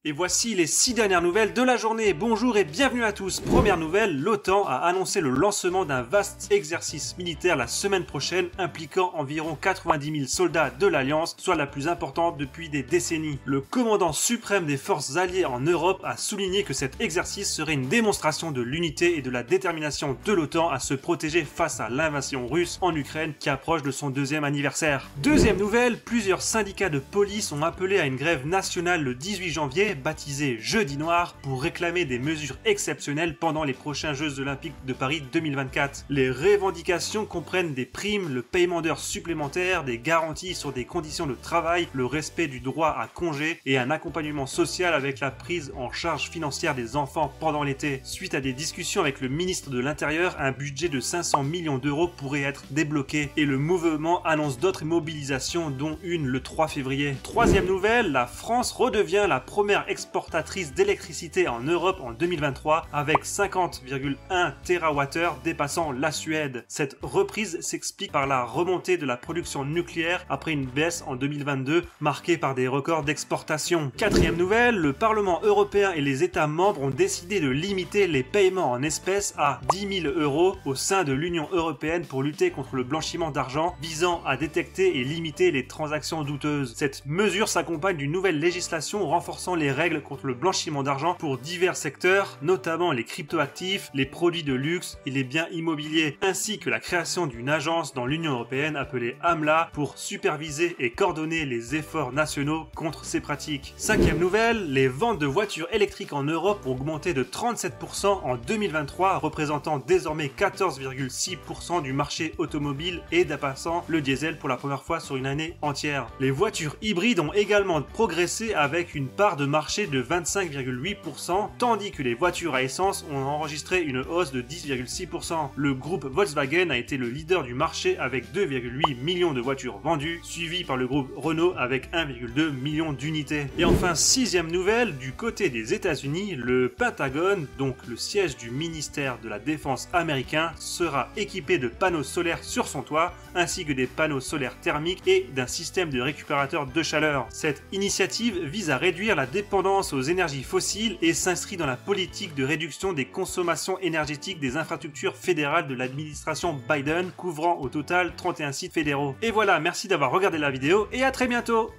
Et voici les 6 dernières nouvelles de la journée. Bonjour et bienvenue à tous. Première nouvelle, l'OTAN a annoncé le lancement d'un vaste exercice militaire la semaine prochaine impliquant environ 90 000 soldats de l'Alliance, soit la plus importante depuis des décennies. Le commandant suprême des forces alliées en Europe a souligné que cet exercice serait une démonstration de l'unité et de la détermination de l'OTAN à se protéger face à l'invasion russe en Ukraine qui approche de son deuxième anniversaire. Deuxième nouvelle, plusieurs syndicats de police ont appelé à une grève nationale le 18 janvier baptisé Jeudi Noir pour réclamer des mesures exceptionnelles pendant les prochains Jeux Olympiques de Paris 2024. Les revendications comprennent des primes, le paiement d'heures supplémentaires, des garanties sur des conditions de travail, le respect du droit à congé et un accompagnement social avec la prise en charge financière des enfants pendant l'été. Suite à des discussions avec le ministre de l'Intérieur, un budget de 500 millions d'euros pourrait être débloqué et le mouvement annonce d'autres mobilisations dont une le 3 février. Troisième nouvelle, la France redevient la première exportatrice d'électricité en Europe en 2023 avec 50,1 TWh dépassant la Suède. Cette reprise s'explique par la remontée de la production nucléaire après une baisse en 2022 marquée par des records d'exportation. Quatrième nouvelle, le Parlement européen et les États membres ont décidé de limiter les paiements en espèces à 10 000 € au sein de l'Union européenne pour lutter contre le blanchiment d'argent visant à détecter et limiter les transactions douteuses. Cette mesure s'accompagne d'une nouvelle législation renforçant les règles contre le blanchiment d'argent pour divers secteurs, notamment les cryptoactifs, les produits de luxe et les biens immobiliers, ainsi que la création d'une agence dans l'Union européenne appelée AMLA pour superviser et coordonner les efforts nationaux contre ces pratiques. Cinquième nouvelle, les ventes de voitures électriques en Europe ont augmenté de 37% en 2023, représentant désormais 14,6% du marché automobile et dépassant le diesel pour la première fois sur une année entière. Les voitures hybrides ont également progressé avec une part de marché de 25,8%, tandis que les voitures à essence ont enregistré une hausse de 10,6%. Le groupe Volkswagen a été le leader du marché avec 2,8 millions de voitures vendues, suivi par le groupe Renault avec 1,2 million d'unités. Et enfin, sixième nouvelle, du côté des États-Unis, le Pentagone, donc le siège du ministère de la Défense américain, sera équipé de panneaux solaires sur son toit, ainsi que des panneaux solaires thermiques et d'un système de récupérateur de chaleur. Cette initiative vise à réduire la dépendance aux énergies fossiles et s'inscrit dans la politique de réduction des consommations énergétiques des infrastructures fédérales de l'administration Biden, couvrant au total 31 sites fédéraux. Et voilà, merci d'avoir regardé la vidéo et à très bientôt!